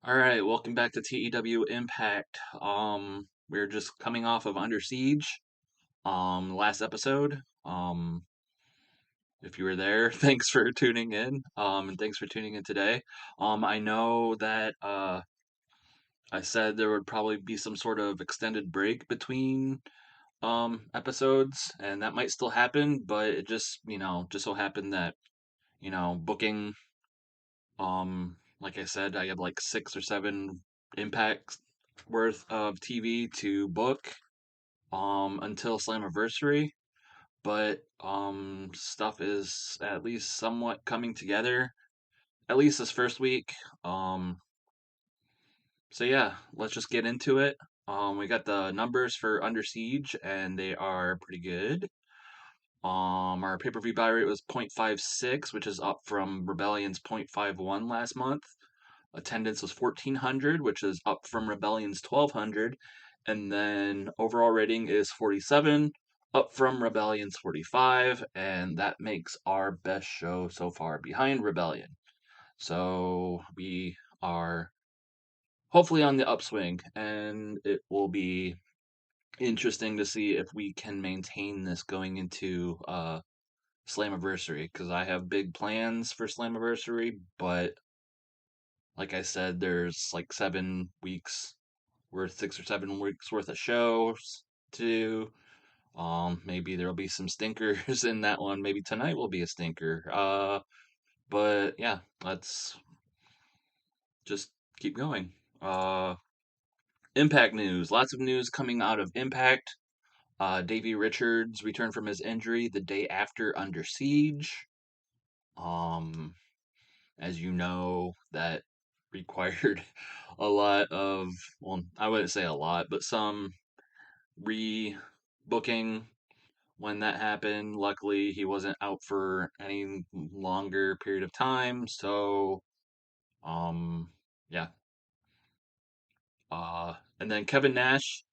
All right, welcome back to TEW Impact. We're just coming off of Under Siege. Last episode. If you were there, thanks for tuning in. And thanks for tuning in today. I know that I said there would probably be some sort of extended break between episodes, and that might still happen, but it just so happened that booking. Like I said, I have like 6 or 7 impacts worth of TV to book until Slammiversary, but stuff is at least somewhat coming together, at least this first week. Um so yeah, let's just get into it. We got the numbers for Under Siege and they are pretty good. Our pay-per-view buy rate was 0.56, which is up from Rebellion's 0.51 last month. Attendance was 1,400, which is up from Rebellion's 1,200. And then overall rating is 47, up from Rebellion's 45. And that makes our best show so far behind Rebellion. So we are hopefully on the upswing, and it will be interesting to see if we can maintain this going into Slammiversary, because I have big plans for Slammiversary, but like I said, there's like 7 weeks worth, 6 or 7 weeks worth of shows to do. Maybe there'll be some stinkers in that one. Maybe tonight will be a stinker. But yeah, let's just keep going. Uh, Impact news. Lots of news coming out of Impact. Davey Richards returned from his injury the day after Under Siege. Um, as you know, that required a lot of, well, I wouldn't say a lot, but some rebooking when that happened. Luckily, he wasn't out for any longer period of time. So, um, yeah. And then Kevin Nash,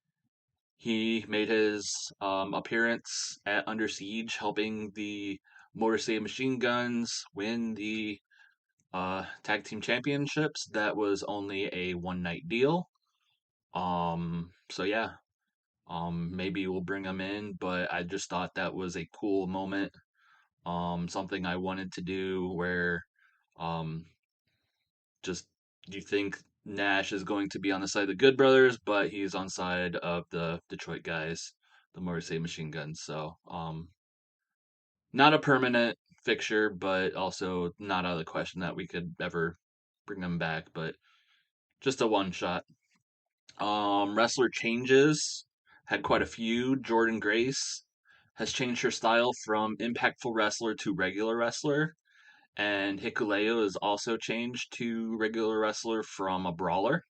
he made his appearance at Under Siege, helping the Motor City Machine Guns win the tag team championships. That was only a one night deal. So yeah, maybe we'll bring him in, but I just thought that was a cool moment. Something I wanted to do where, um, just you think Nash is going to be on the side of the Good Brothers, but he's on side of the Detroit guys, the Motor City Machine Guns. So, not a permanent fixture, but also not out of the question that we could ever bring them back. But just a one shot. Wrestler changes. Had quite a few. Jordan Grace has changed her style from impactful wrestler to regular wrestler. And Hikuleo is also changed to regular wrestler from a brawler.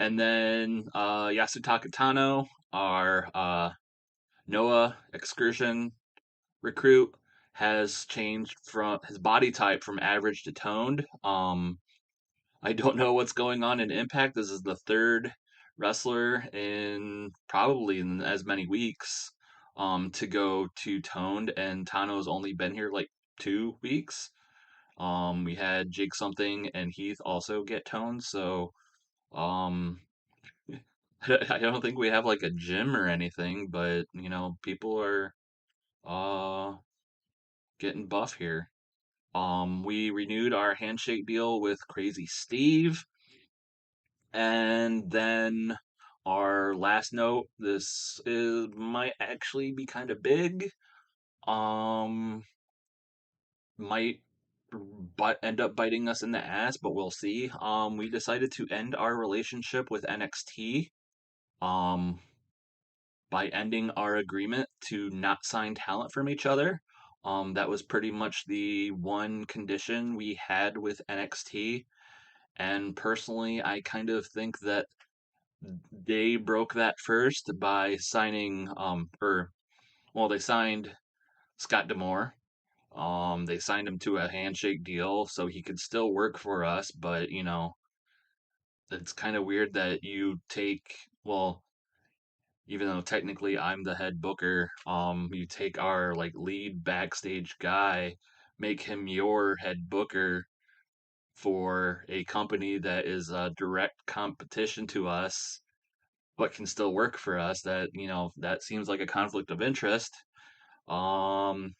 And then Yasutaka Tano, our Noah excursion recruit, has changed from his body type from average to toned. I don't know what's going on in Impact. This is the third wrestler in probably in as many weeks to go to toned, and Tano's only been here like 2 weeks. We had Jake something and Heath also get toned, so um, I don't think we have like a gym or anything, but people are uh getting buff here. We renewed our handshake deal with Crazy Steve. And then our last note, this is might actually be kind of big. Um, might but end up biting us in the ass, but we'll see. We decided to end our relationship with NXT. Um, by ending our agreement to not sign talent from each other. That was pretty much the one condition we had with NXT. And personally, I kind of think that they broke that first by signing they signed Scott Demore. They signed him to a handshake deal so he could still work for us, but it's kind of weird that you take, well, even though technically I'm the head booker, you take our like lead backstage guy, make him your head booker, for a company that is a direct competition to us, but can still work for us. That seems like a conflict of interest. Um,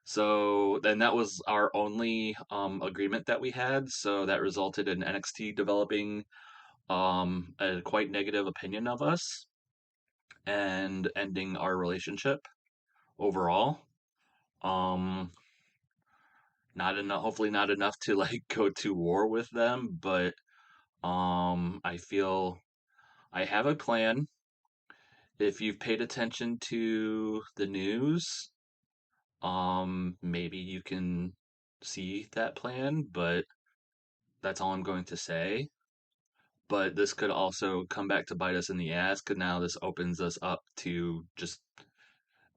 so then that was our only agreement that we had. So that resulted in NXT developing a quite negative opinion of us and ending our relationship overall. Um, not enough, hopefully not enough to like go to war with them, but I feel I have a plan. If you've paid attention to the news, maybe you can see that plan, but that's all I'm going to say. But this could also come back to bite us in the ass because now this opens us up to just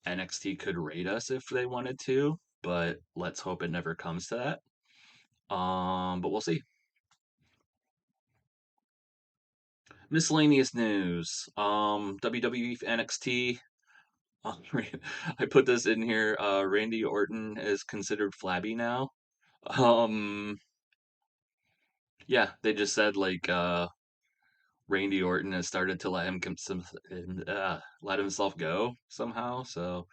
NXT could raid us if they wanted to, but let's hope it never comes to that. But we'll see. Miscellaneous news. WWE NXT. I put this in here. Randy Orton is considered flabby now. Um, yeah, they just said like Randy Orton has started to let himself go somehow. So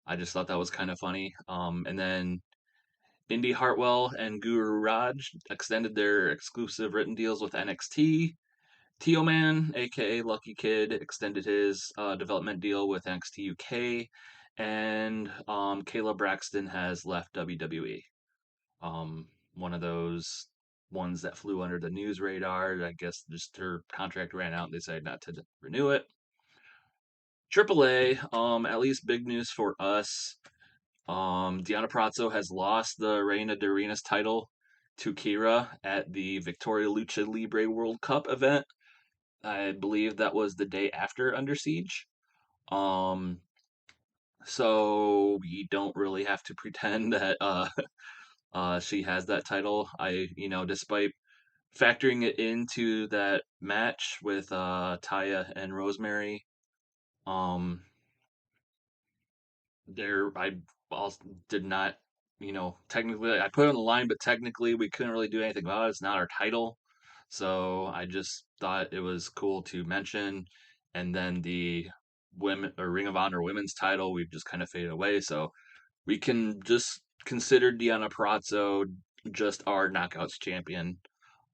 I just thought that was kind of funny. And then Indy Hartwell and Guru Raj extended their exclusive written deals with NXT. Tio Man, aka Lucky Kid, extended his development deal with NXT UK, and Kayla Braxton has left WWE. One of those ones that flew under the news radar. I guess just her contract ran out and they decided not to renew it. AAA, at least big news for us. Deonna Purrazzo has lost the Reina de Reinas title to Kira at the Victoria Lucha Libre World Cup event. I believe that was the day after Under Siege. Um, so we don't really have to pretend that she has that title. Despite factoring it into that match with Taya and Rosemary, um, I also did not, technically I put it on the line, but technically we couldn't really do anything about it. It's not our title. So I just thought it was cool to mention. And then the women or Ring of Honor women's title, we've just kind of faded away. So we can just consider Deonna Purrazzo just our knockouts champion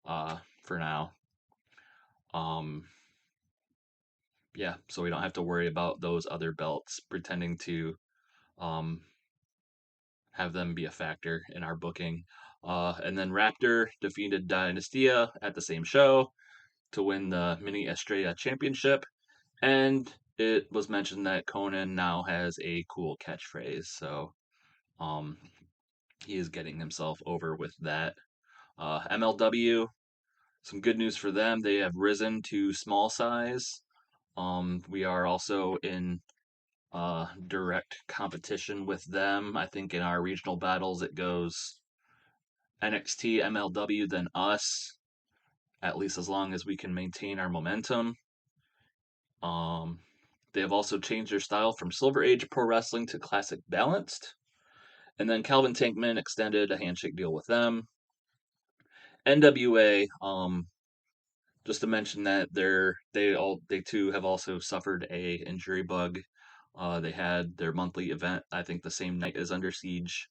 for now. Um, yeah, so we don't have to worry about those other belts pretending to um, have them be a factor in our booking. And then Raptor defeated Dynastia at the same show to win the Mini Estrella Championship. And it was mentioned that Conan now has a cool catchphrase. So um, he is getting himself over with that. MLW, some good news for them. They have risen to small size. We are also in direct competition with them. I think in our regional battles it goes NXT, MLW, then us, at least as long as we can maintain our momentum. Um, they have also changed their style from Silver Age Pro Wrestling to Classic Balanced. And then Calvin Tankman extended a handshake deal with them. NWA, just to mention that they too have also suffered a injury bug. They had their monthly event, I think the same night as Under Siege.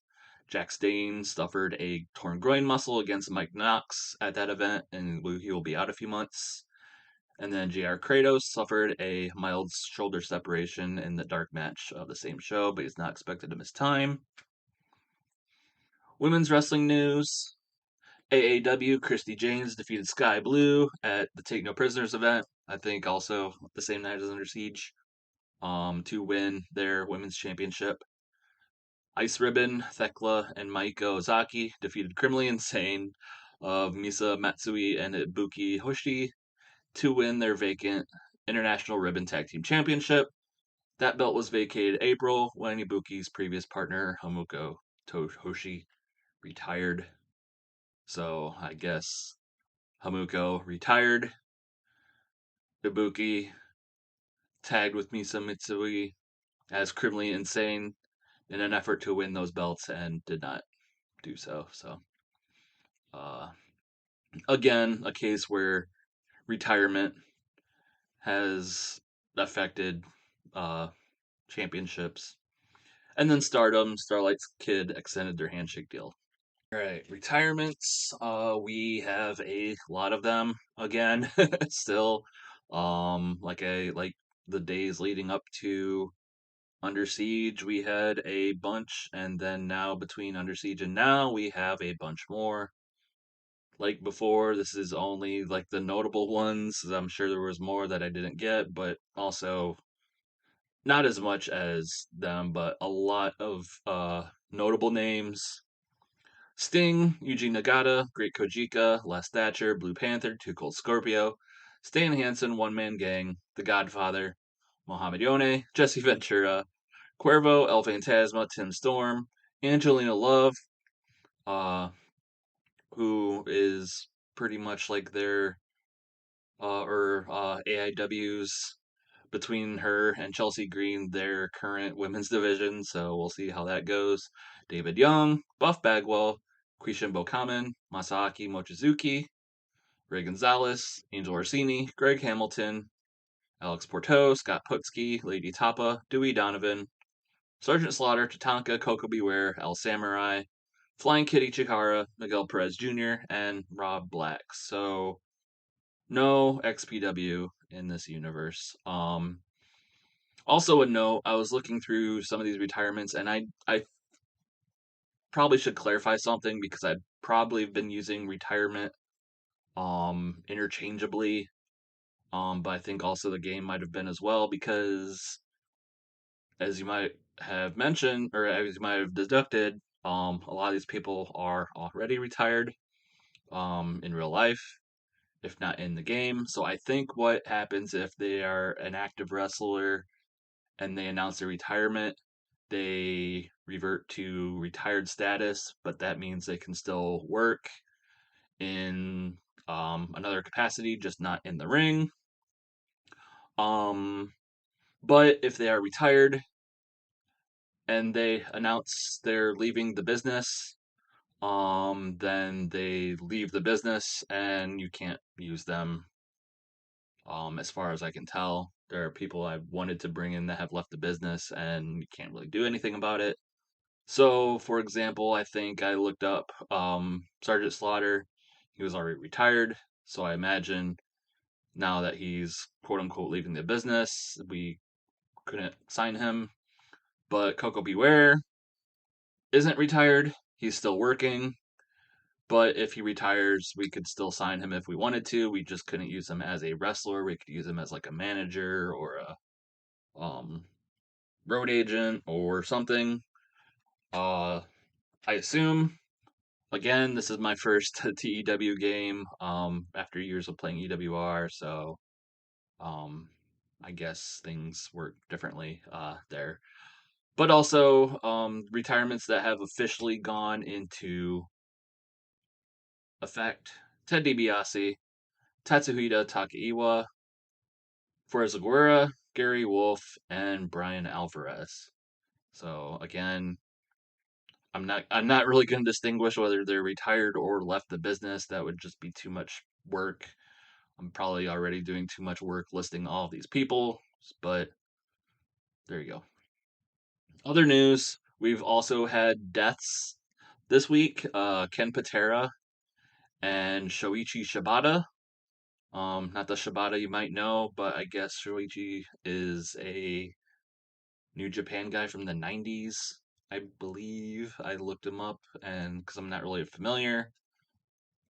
Jack Stain suffered a torn groin muscle against Mike Knox at that event, and he will be out a few months. And then JR Kratos suffered a mild shoulder separation in the dark match of the same show, but he's not expected to miss time. Women's wrestling news. AAW, Christy James defeated Sky Blue at the Take No Prisoners event. I think also the same night as Under Siege, to win their women's championship. Ice Ribbon, Thekla, and Maiko Ozaki defeated Criminally Insane of Misa Matsui and Ibuki Hoshi to win their vacant International Ribbon Tag Team Championship. That belt was vacated April when Ibuki's previous partner, Hamuko Tohoshi, retired. So I guess Hamuko retired. Ibuki tagged with Misa Matsui as Criminally Insane in an effort to win those belts and did not do so. So again, a case where retirement has affected uh, championships. And then Stardom, Starlight's Kid extended their handshake deal. All right, retirements. We have a lot of them again. Still, like the days leading up to Under Siege, we had a bunch, and then now between Under Siege and now, we have a bunch more. Like before, this is only like the notable ones. I'm sure there was more that I didn't get, but also not as much as them, but a lot of notable names. Sting, Yuji Nagata, Great Kojika, Les Thatcher, Blue Panther, Too Cold Scorpio, Stan Hansen, One Man Gang, The Godfather, Mohamed Yone, Jesse Ventura, Cuervo, El Fantasma, Tim Storm, Angelina Love, uh, who is pretty much like their AIW's between her and Chelsea Green, their current women's division. So we'll see how that goes. David Young, Buff Bagwell, Quishin Kamen, Masaaki Mochizuki, Ray Gonzalez, Angel Orsini, Greg Hamilton, Alex Porto, Scott Putski, Lady Tapa, Dewey Donovan, Sergeant Slaughter, Tatanka, Coco Beware, El Samurai, Flying Kitty Chikara, Miguel Perez Jr., and Rob Black. So no XPW in this universe. Also a note, I was looking through some of these retirements, and I probably should clarify something because I've probably been using retirement interchangeably. But I think also the game might have been as well because as you might have mentioned or as you might have deducted, a lot of these people are already retired in real life, if not in the game. So I think what happens if they are an active wrestler and they announce their retirement, they revert to retired status, but that means they can still work in another capacity, just not in the ring. Um, but if they are retired and they announce they're leaving the business, then they leave the business and you can't use them. As far as I can tell, there are people I wanted to bring in that have left the business and you can't really do anything about it. So, for example, I think I looked up Sergeant Slaughter. He was already retired, so I imagine now that he's quote unquote leaving the business, we couldn't sign him. But Coco Beware isn't retired. He's still working. But if he retires, we could still sign him if we wanted to. We just couldn't use him as a wrestler. We could use him as like a manager or a um, road agent or something. I assume again, this is my first TEW game after years of playing EWR, so um, I guess things work differently there. But also, retirements that have officially gone into effect: Ted DiBiase, Tatsuhita Takaiwa, Fuerza Gary Wolf, and Brian Alvarez. So again, I'm not really going to distinguish whether they're retired or left the business. That would just be too much work. I'm probably already doing too much work listing all of these people, but there you go. Other news, we've also had deaths this week. Ken Patera and Shoichi Shibata. Not the Shibata you might know, but I guess Shoichi is a New Japan guy from the 90s, I believe. I looked him up, and because I'm not really familiar,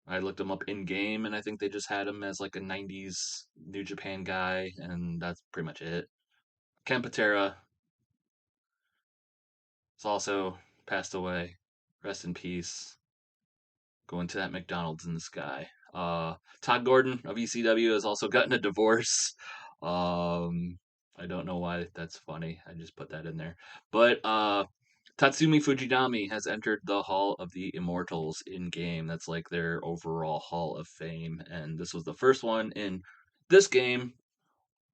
I looked him up in game, and I think they just had him as like a 90s New Japan guy, and that's pretty much it. Ken Patera has also passed away. Rest in peace. Going to that McDonald's in the sky. Todd Gordon of ECW has also gotten a divorce. I don't know why that's funny. I just put that in there. But Tatsumi Fujinami has entered the Hall of the Immortals in game. That's like their overall Hall of Fame. And this was the first one in this game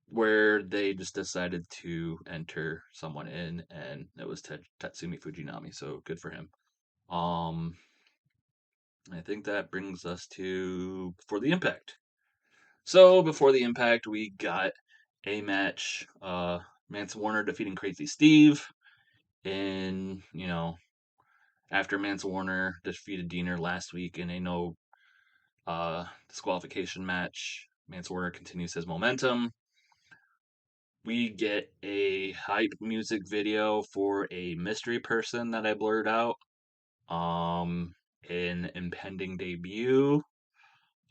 where they just decided to enter someone in, and it was Tatsumi Fujinami. So good for him. Um, I think that brings us to Before the Impact. So before the Impact, we got a match. Mance Warner defeating Crazy Steve in, after Mance Warner defeated Diener last week in a no disqualification match. Mance Warner continues his momentum. We get a hype music video for a mystery person that I blurred out. An impending debut.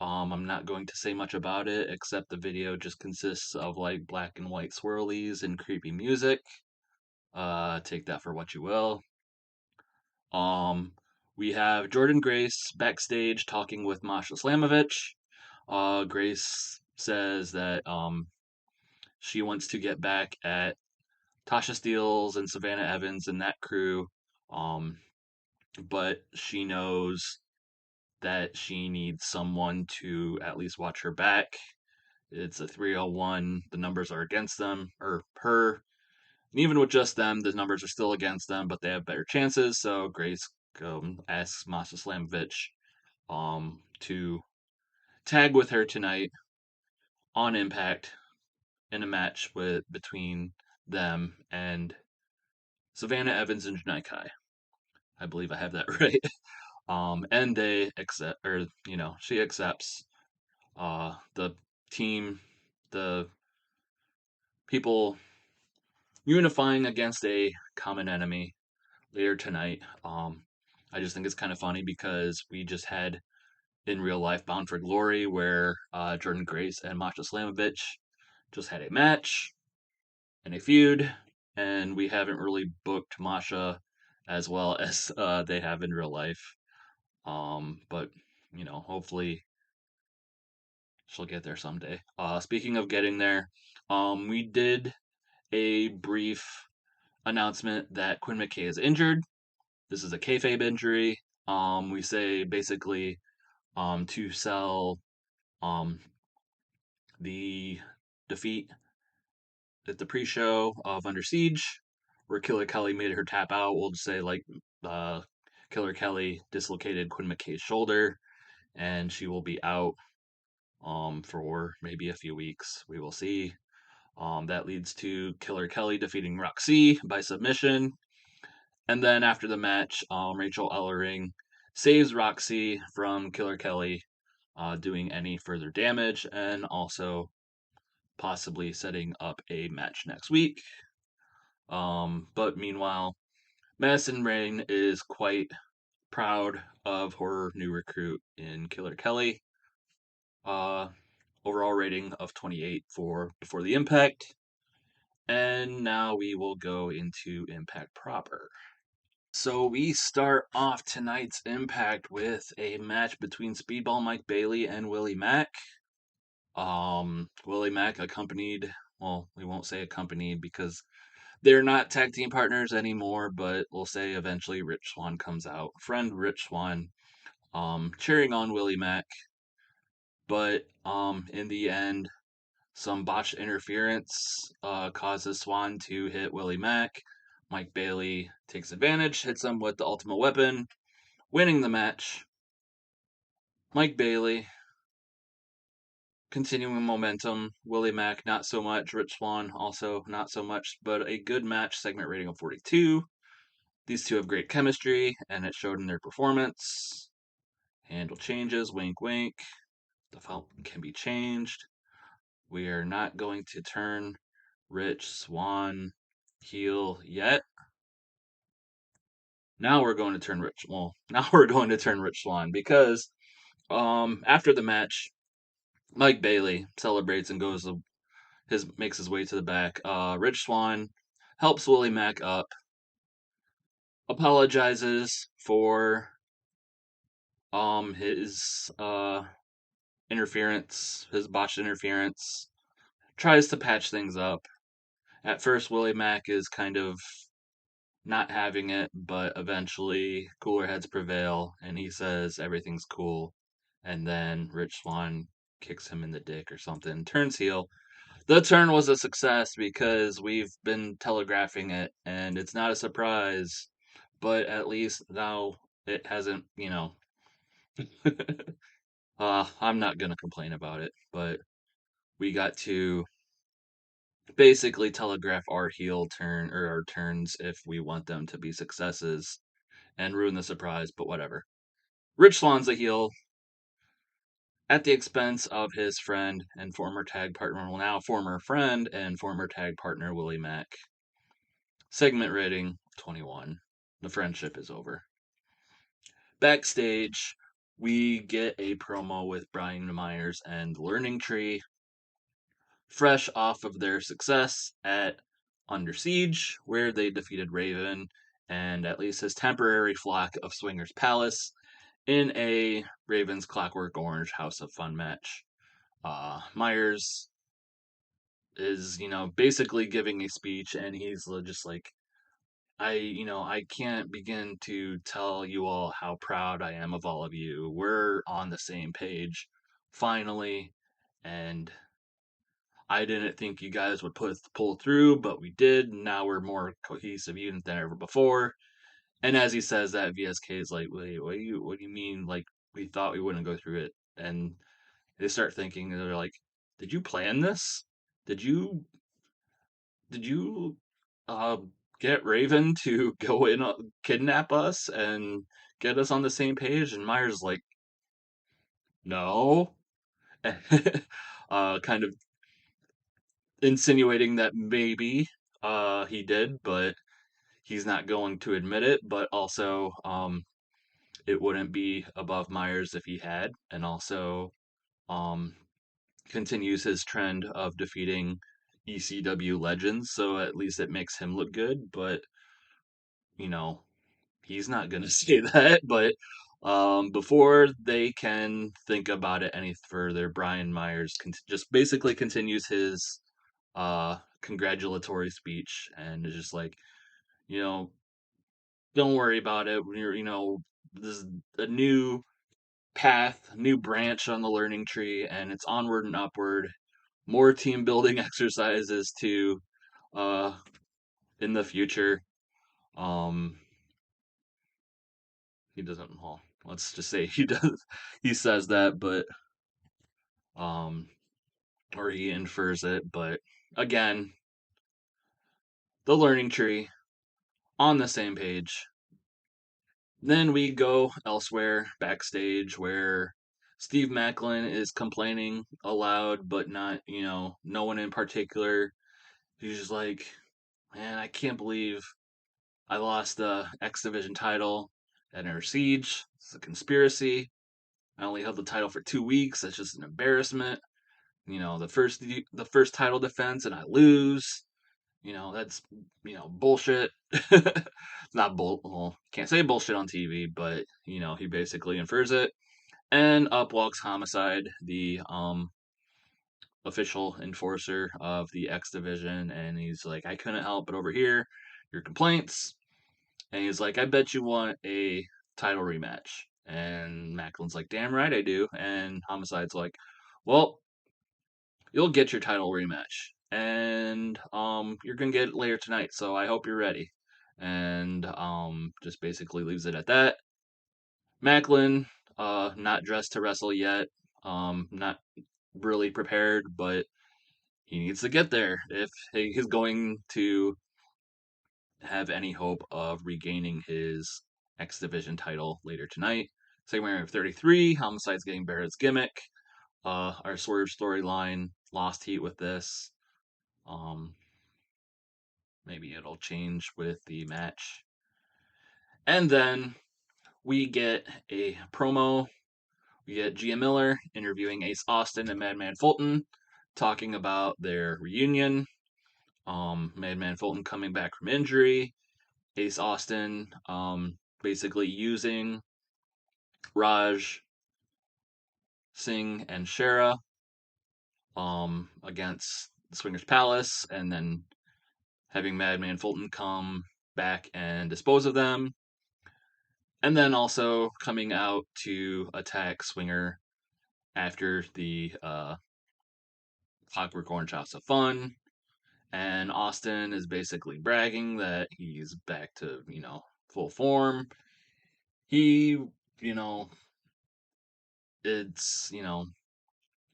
I'm not going to say much about it, except the video just consists of like black and white swirlies and creepy music. Take that for what you will. Um, we have Jordan Grace backstage talking with Masha Slamovich. Grace says that she wants to get back at Tasha Steeles and Savannah Evans and that crew, um, but she knows that she needs someone to at least watch her back. It's a 301. The numbers are against them, or her. And even with just them, the numbers are still against them, but they have better chances. So Grace asks Masha Slamovich to tag with her tonight on Impact in a match between them and Savannah Evans and Janai Kai. I believe I have that right. And they accept, or she accepts. The team, the people unifying against a common enemy later tonight. I just think it's kind of funny because we just had in real life Bound for Glory where Jordan Grace and Masha Slamovich just had a match and a feud, and we haven't really booked Masha as well as they have in real life. But hopefully she'll get there someday. Speaking of getting there, we did a brief announcement that Quinn McKay is injured. This is a kayfabe injury. We say basically to sell um, the defeat at the pre-show of Under Siege, where Killer Kelly made her tap out. We'll just say like uh, Killer Kelly dislocated Quinn McKay's shoulder, and she will be out for maybe a few weeks. We will see. That leads to Killer Kelly defeating Roxy by submission. And then after the match, Rachel Ellering saves Roxy from Killer Kelly doing any further damage and also possibly setting up a match next week. But meanwhile, Madison Rain is quite proud of her new recruit in Killer Kelly. Overall rating of 28 for Before the Impact. And now we will go into Impact proper. So we start off tonight's Impact with a match between Speedball Mike Bailey and Willie Mack. Willie Mack accompanied, well, we won't say accompanied because they're not tag team partners anymore, but we'll say eventually Rich Swann comes out. Friend Rich Swann, cheering on Willie Mack. But in the end, some botched interference causes Swann to hit Willie Mack. Mike Bailey takes advantage, hits him with the Ultimate Weapon, winning the match. Mike Bailey continuing momentum. Willie Mack, not so much. Rich Swann, also not so much, but a good match. Segment rating of 42. These two have great chemistry, and it showed in their performance. Handle changes, wink, wink. The fountain can be changed. We are not going to turn Rich Swann heel yet. Now we're going to turn Rich. Well, now we're going to turn Rich Swann because after the match, Mike Bailey celebrates and makes his way to the back. Rich Swann helps Willie Mack up, apologizes for his interference, his botched interference, tries to patch things up. At first, Willie Mack is kind of not having it, but eventually cooler heads prevail, and he says everything's cool. And then Rich Swann kicks him in the dick or something, turns heel. The turn was a success because we've been telegraphing it, and it's not a surprise, but at least now it hasn't, I'm not gonna complain about it, but we got to basically telegraph our heel turn or our turns if we want them to be successes and ruin the surprise, but whatever. Rich Swan's a heel at the expense of his friend and former tag partner, well, now former friend and former tag partner, Willie Mack. Segment rating 21. The friendship is over. Backstage, we get a promo with Brian Myers and the Learning Tree, fresh off of their success at Under Siege, where they defeated Raven and at least his temporary flock of Swingers Palace in a Ravens Clockwork Orange House of Fun match. Myers is, basically giving a speech, and he's just like, I can't begin to tell you all how proud I am of all of you. We're on the same page, finally, and I didn't think you guys would pull through, but we did. Now we're more cohesive unit than ever before. And as he says that, VSK is like, "Wait, what do you mean? Like we thought we wouldn't go through it?" And they start thinking, and they're like, "Did you plan this? Did you did you uh get Raven to go in kidnap us and get us on the same page?" And Myers like, "No." Kind of insinuating that maybe he did, but he's not going to admit it. But also, it wouldn't be above Myers if he had, and also um, continues his trend of defeating ECW legends. So at least it makes him look good. But you know, he's not gonna say that. But before they can think about it any further, Brian Myers just basically continues his congratulatory speech and is just like, you know, don't worry about it. This is a new path, new branch on the learning tree, and it's onward and upward. More team building exercises to uh in the future. Um he doesn't, well, let's just say he says that, but um or he infers it, but again, the learning tree on the same page. Then we go elsewhere, backstage, where Steve Macklin is complaining aloud, but not, no one in particular. He's just like, man, I can't believe I lost the X Division title at Under Siege. It's a conspiracy. I only held the title for 2 weeks. That's just an embarrassment. The first title defense, and I lose. That's bullshit. It's not well, can't say bullshit on TV, but he basically infers it. And up walks Homicide, the official enforcer of the X Division, and he's like, I couldn't help but overhear your complaints. And he's like, I bet you want a title rematch. And Macklin's like, damn right I do. And Homicide's like, well, you'll get your title rematch, and you're gonna get it later tonight. So I hope you're ready. And just basically leaves it at that. Macklin, not dressed to wrestle yet. Not really prepared, but he needs to get there if he's going to have any hope of regaining his X Division title later tonight. Segment 33, Homicide's getting Barrett's gimmick. Our Swerve storyline lost heat with this. Um, Maybe it'll change with the match. And then we get a promo. We get Gia Miller interviewing Ace Austin and Madman Fulton, talking about their reunion. Madman Fulton coming back from injury. Ace Austin basically using Raj Singh and Shara against the Swingers Palace, and then having Madman Fulton come back and dispose of them. And then also coming out to attack Swinger after the Clockwork Orange House of Fun. And Austin is basically bragging that he's back to, full form. He, you know, it's,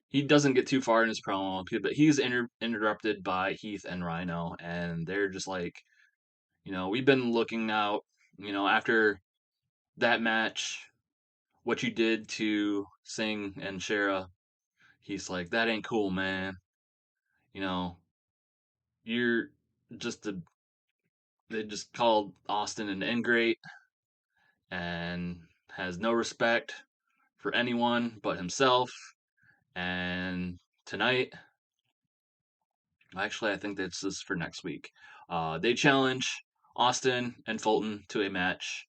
he doesn't get too far in his promo, but he's interrupted by Heath and Rhino, and they're just like, we've been looking out, after that match, what you did to Singh and Shera. He's like, that ain't cool, man. You know, you're just a. They just called Austin an ingrate and has no respect for anyone but himself. And tonight, actually, I think this is for next week. They challenge Austin and Fulton to a match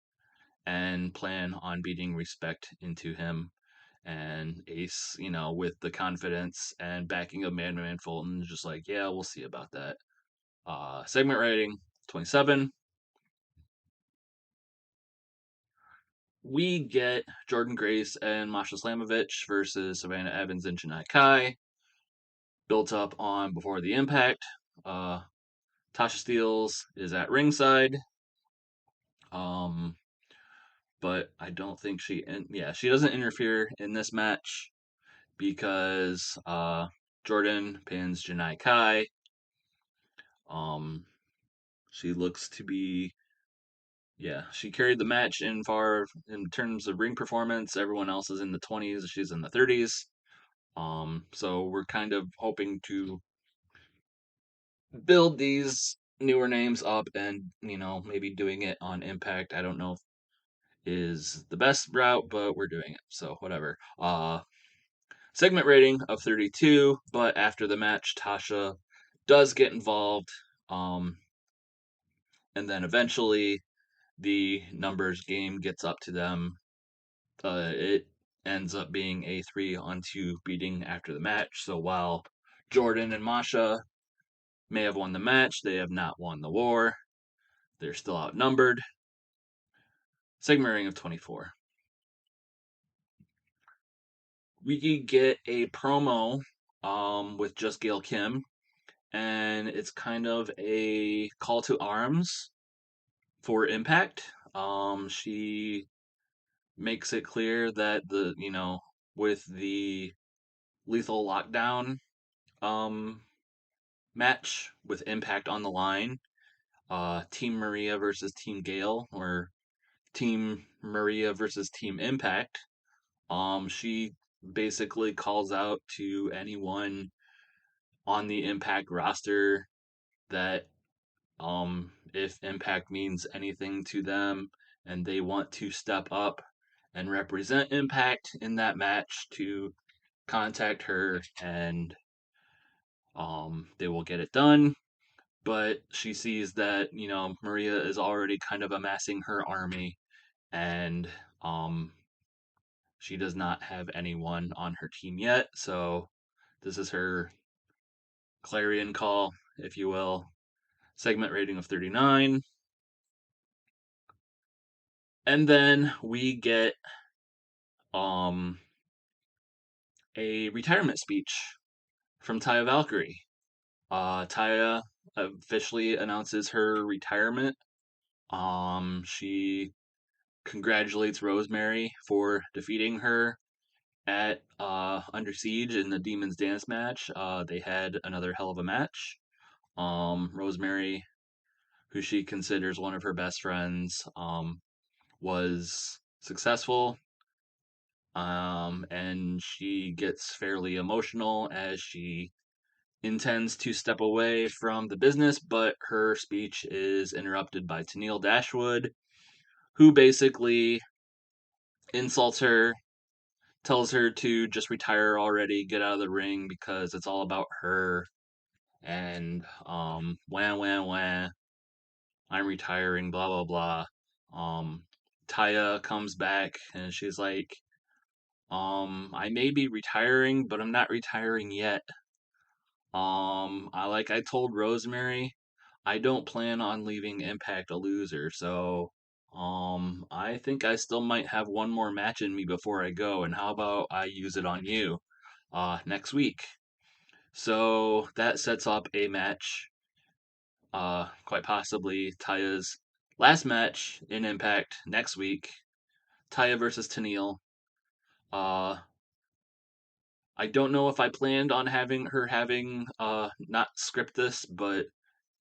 and plan on beating respect into him. And Ace, with the confidence and backing of Madman Fulton, just like, yeah, we'll see about that. Segment rating 27. We get Jordan Grace and Masha Slamovich versus Savannah Evans and Janai Kai. Built up on before the impact. Tasha Steelz is at ringside. Um, but I don't think she doesn't interfere in this match because Jordan pins Janai Kai. She looks to be she carried the match in terms of ring performance. Everyone else is in the 20s, she's in the 30s. So we're kind of hoping to build these newer names up and, maybe doing it on Impact. I don't know if is the best route, but we're doing it. So whatever. Segment rating of 32, but after the match, Tasha does get involved. And then eventually the numbers game gets up to them. It ends up being a 3-on-2 beating after the match. So while Jordan and Masha may have won the match, they have not won the war. They're still outnumbered. Segment rating of 24. We get a promo with just Gail Kim, and it's kind of a call to arms for Impact. She makes it clear that with the Lethal Lockdown match with Impact on the line, Team Maria versus Team Gail, or Team Maria versus Team Impact. She basically calls out to anyone on the Impact roster that if Impact means anything to them and they want to step up and represent Impact in that match, to contact her and they will get it done. But she sees that, Maria is already kind of amassing her army, and she does not have anyone on her team yet. So this is her clarion call, if you will. Segment rating of 39. And then we get um a retirement speech from Taya Valkyrie. Taya officially announces her retirement. She congratulates Rosemary for defeating her at Under Siege in the Demon's Dance match. They had another hell of a match. Rosemary, who she considers one of her best friends, was successful. And she gets fairly emotional as she intends to step away from the business, but her speech is interrupted by Tennille Dashwood, who basically insults her, tells her to just retire already, get out of the ring because it's all about her. And wah wah wah, I'm retiring, blah blah blah. Taya comes back and she's like, I may be retiring, but I'm not retiring yet. I told Rosemary, I don't plan on leaving Impact a loser, so I think I still might have one more match in me before I go, and how about I use it on you next week? So that sets up a match, quite possibly Taya's last match in Impact next week. Taya versus Tennille. I don't know if I planned on having her not script this, but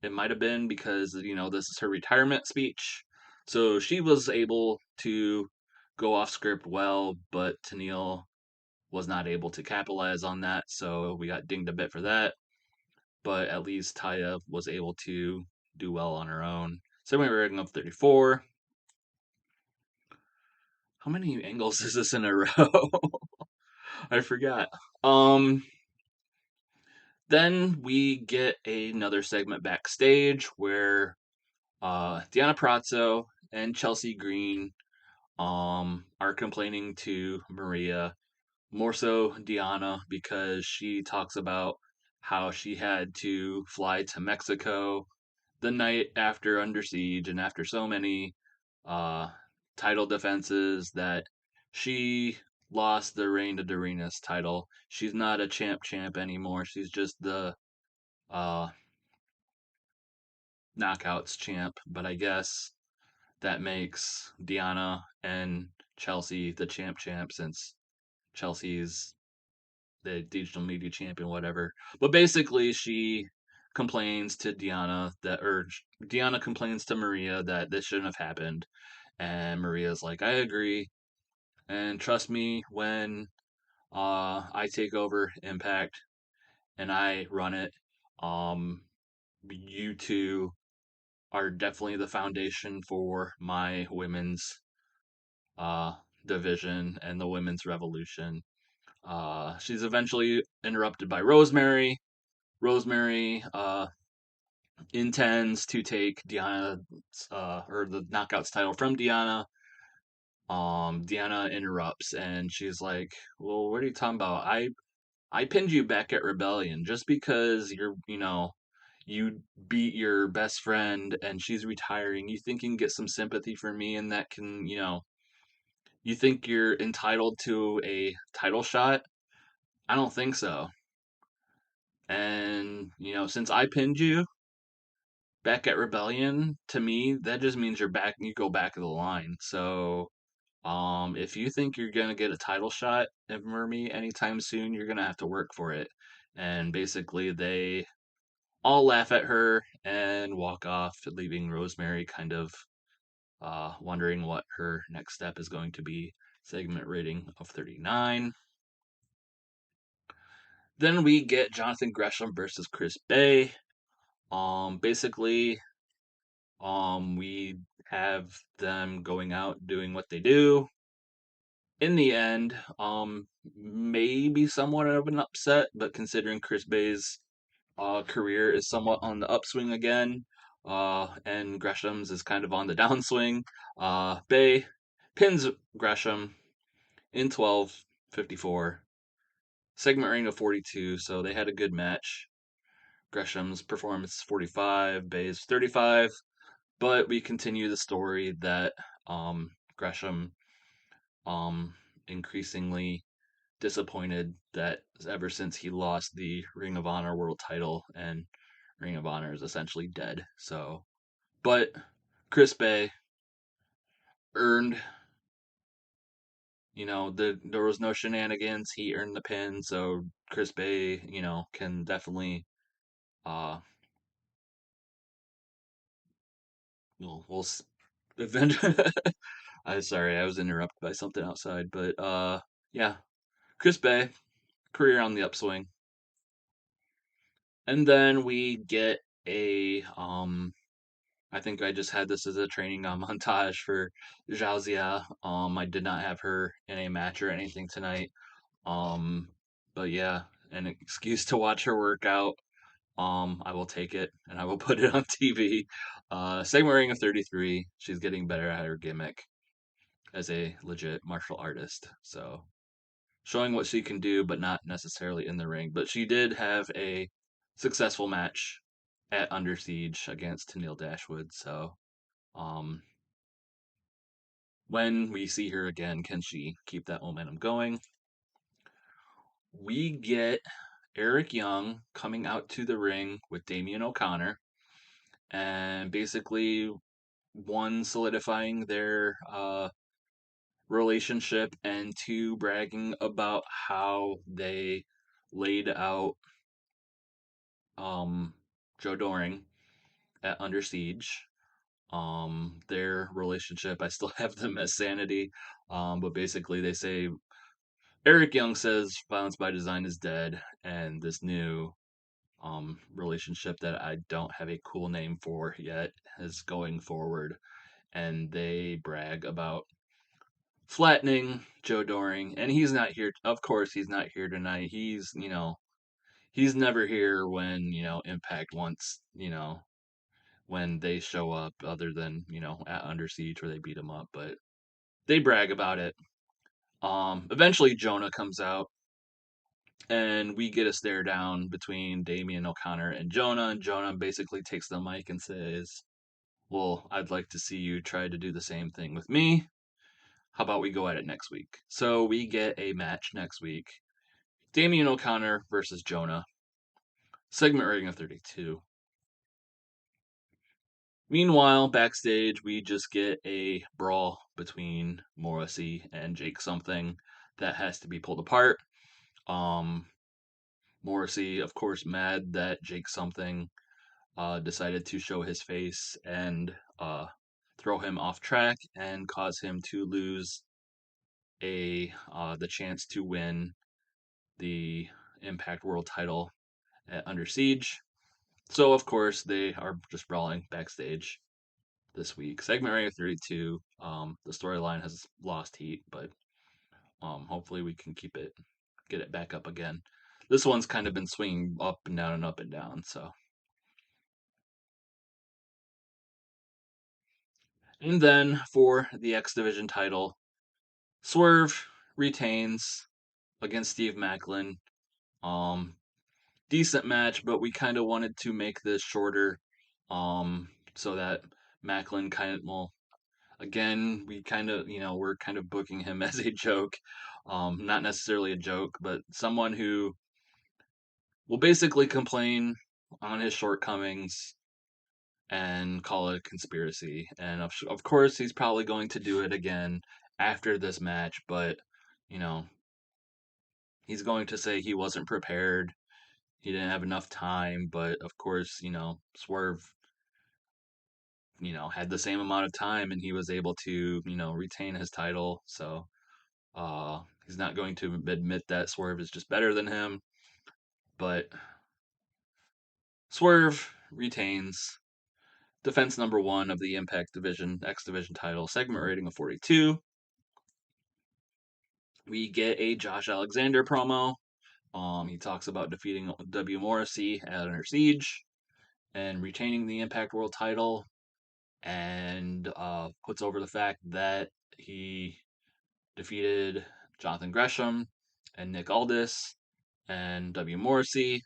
it might have been because this is her retirement speech. So she was able to go off script well, but Tennille was not able to capitalize on that, so we got dinged a bit for that. But at least Taya was able to do well on her own. Segment rating of 34. How many angles is this in a row? I forgot. Um, then we get another segment backstage where Deanna Prazzo and Chelsea Green are complaining to Maria, more so Deanna, because she talks about how she had to fly to Mexico the night after Under Siege and after so many uh, title defenses that she lost the Reign to Dorena's title. She's not a champ anymore. She's just the uh, knockouts champ. But I guess that makes Deanna and Chelsea the champ since Chelsea's the digital media champion, whatever. But basically, she complains to Deanna complains to Maria that this shouldn't have happened, and Maria's like, I agree, and trust me when I take over Impact and I run it. Um, you two are definitely the foundation for my women's uh division and the women's revolution. She's eventually interrupted by Rosemary. Rosemary intends to take Deanna or the Knockouts title from Deanna. Deanna interrupts and she's like, "Well, what are you talking about? I pinned you back at Rebellion just because you beat your best friend and she's retiring. You think you can get some sympathy from me and that can, you think you're entitled to a title shot? I don't think so. And, since I pinned you back at Rebellion, to me, that just means you go back of the line. So, if you think you're gonna get a title shot over me anytime soon, you're gonna have to work for it. And basically they all laugh at her and walk off, leaving Rosemary kind of wondering what her next step is going to be. Segment rating of 39. Then we get Jonathan Gresham versus Chris Bay. Basically, we have them going out doing what they do. In the end, maybe somewhat of an upset, but considering Chris Bay's career is somewhat on the upswing again, and Gresham's is kind of on the downswing, Bay pins Gresham in 12:54. Segment rating of 42, so they had a good match. Gresham's performance is 45, Bay's 35. But we continue the story that Gresham increasingly disappointed that ever since he lost the Ring of Honor world title and Ring of Honor is essentially dead. So, but Chris Bay earned, there was no shenanigans. He earned the pin, so Chris Bay, can definitely uh we'll event. I'm sorry, I was interrupted by something outside, but yeah, Chris Bay career on the upswing. And then we get a I think I just had this as a training montage for Zhao. I did not have her in a match or anything tonight. Um but yeah, an excuse to watch her work out. I will take it and I will put it on TV. Segment rating of 33. She's getting better at her gimmick as a legit martial artist. So showing what she can do, but not necessarily in the ring. But she did have a successful match at Under Siege against Tennille Dashwood. So, um, when we see her again, can she keep that momentum going? We get Eric Young coming out to the ring with Damian O'Connor, and basically one solidifying their relationship, and 2, bragging about how they laid out Joe Doring at Under Siege. Their relationship, I still have them as sanity. But basically they say Eric Young says violence by design is dead, and this new relationship that I don't have a cool name for yet is going forward, and they brag about flattening Joe Doring, and he's not here. Of course, he's not here tonight. He's never here when Impact wants when they show up, other than at Under Siege where they beat him up, but they brag about it. Eventually Jonah comes out, and we get a stare down between Damian, OConnor, and Jonah basically takes the mic and says, well, I'd like to see you try to do the same thing with me. How about we go at it next week? So we get a match next week. Damian OConnor versus Jonah. Segment rating of 32. Meanwhile, backstage, we just get a brawl between Morrissey and Jake Something that has to be pulled apart. Morrissey, of course, mad that Jake Something decided to show his face and throw him off track and cause him to lose the chance to win the Impact World title at Under Siege. So, of course, they are just brawling backstage this week. Segment rating 32. The storyline has lost heat, but hopefully we can get it back up again. This one's kind of been swinging up and down and up and down, so. And then for the X Division title, Swerve retains against Steve Macklin. Um, Decent match, but we kind of wanted to make this shorter, so that Macklin kind of, well, again, we kind of, we're kind of booking him as a joke. Not necessarily a joke, but someone who will basically complain on his shortcomings and call it a conspiracy. And of course, he's probably going to do it again after this match, but, you know, he's going to say he wasn't prepared. He didn't have enough time, but of course, Swerve, had the same amount of time and he was able to, retain his title. So, he's not going to admit that Swerve is just better than him, but Swerve retains defense number 1 of the Impact Division, X Division title, segment rating of 42. We get a Josh Alexander promo. He talks about defeating W. Morrissey at Under Siege and retaining the Impact World title, and puts over the fact that he defeated Jonathan Gresham and Nick Aldis and W. Morrissey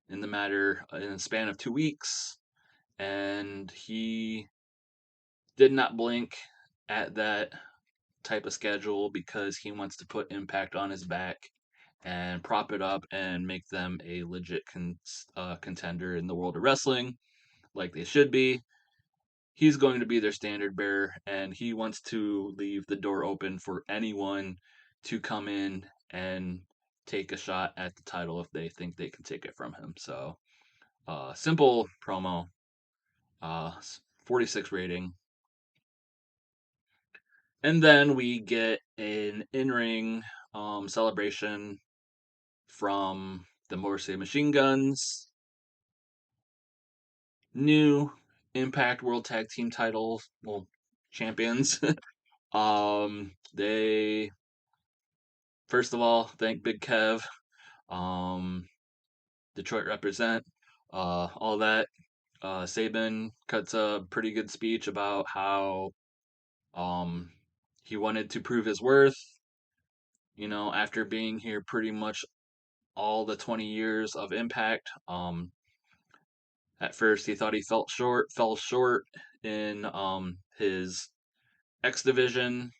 in the span of 2 weeks, and he did not blink at that type of schedule because he wants to put Impact on his back and prop it up and make them a legit contender in the world of wrestling, like they should be. He's going to be their standard bearer, and he wants to leave the door open for anyone to come in and take a shot at the title if they think they can take it from him. So, simple promo, uh, 46 rating. And then we get an in-ring celebration from the Morrissey Machine Guns. New Impact World Tag Team titles, well, champions. They first of all thank Big Kev, um, Detroit represent, all that. Sabin cuts a pretty good speech about how um he wanted to prove his worth. After being here pretty much all the 20 years of Impact. At first he thought he fell short in his X Division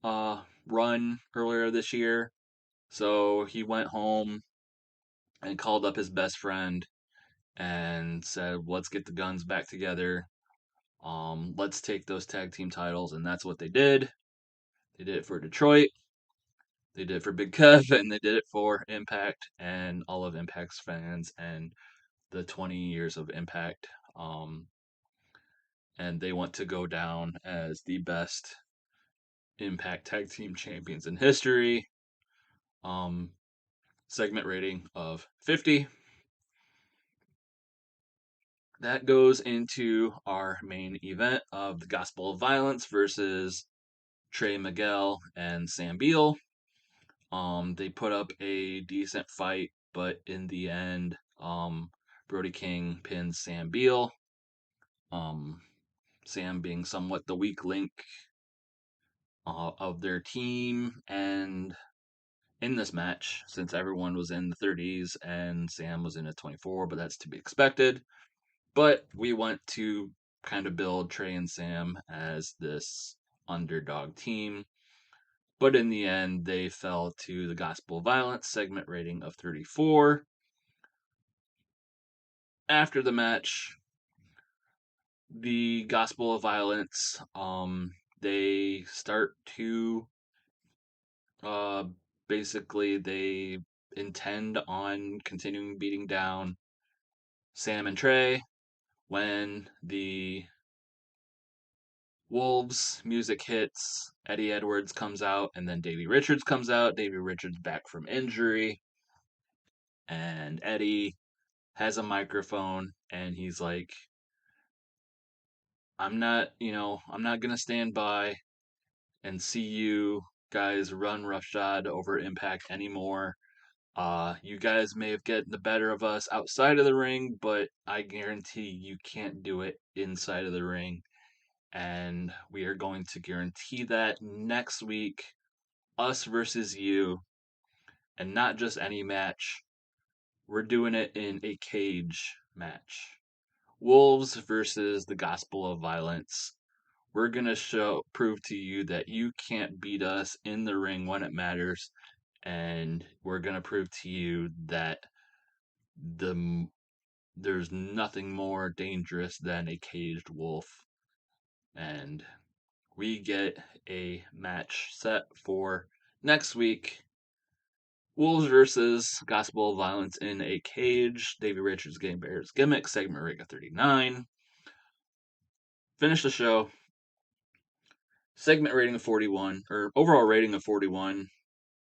run earlier this year. So he went home and called up his best friend and said, "Let's get the guns back together. Let's take those tag team titles," and that's what they did. They did it for Detroit. They did it for Big Kev, and they did it for Impact and all of Impact's fans and the 20 years of Impact. And they want to go down as the best Impact Tag Team Champions in history. Segment rating of 50. That goes into our main event of the Gospel of Violence versus Trey, Miguel, and Sam Beal. They put up a decent fight, but in the end, Brody King pins Sam Beal. Sam being somewhat the weak link of their team, and in this match, since everyone was in the 30s and Sam was in a 24, but that's to be expected. But we want to kind of build Trey and Sam as this underdog team. But in the end, they fell to the Gospel of Violence segment rating of 34. After the match, the Gospel of Violence, they start to uh, basically they intend on continuing beating down Sam and Trey when the Wolves music hits. Eddie Edwards comes out, and then Davey Richards comes out. Davey Richards back from injury, and Eddie has a microphone, and he's like, I'm not gonna stand by and see you guys run roughshod over Impact anymore. You guys may have gotten the better of us outside of the ring, but I guarantee you can't do it inside of the ring. And we are going to guarantee that next week, us versus you, and not just any match. We're doing it in a cage match. Wolves versus the Gospel of Violence. We're gonna prove to you that you can't beat us in the ring when it matters, and we're gonna prove to you that the there's nothing more dangerous than a caged wolf. And we get a match set for next week. Wolves versus Gospel of Violence in a cage. Davey Richards getting Bear's gimmick, segment rating of 39. Finish the show. Segment rating of 41, or overall rating of 41.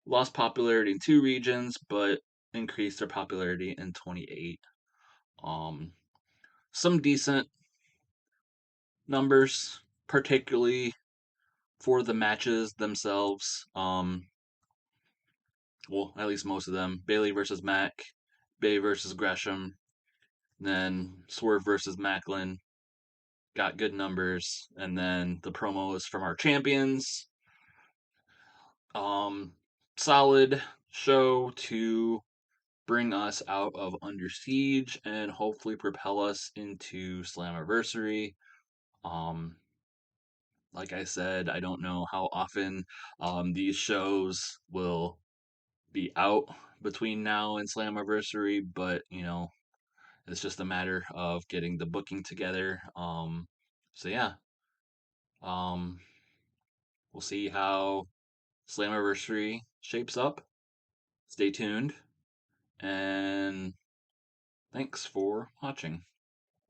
Lost popularity in 2 regions, but increased their popularity in 28. Some decent numbers, particularly for the matches themselves. Well, at least most of them. Bailey versus Mack, Bay versus Gresham, then Swerve versus Macklin. Got good numbers, and then the promos from our champions. Solid show to bring us out of Under Siege and hopefully propel us into Slammiversary. Like I said, I don't know how often these shows will be out between now and Slammiversary, but it's just a matter of getting the booking together. So yeah, um, we'll see how Slammiversary shapes up. Stay tuned, and thanks for watching.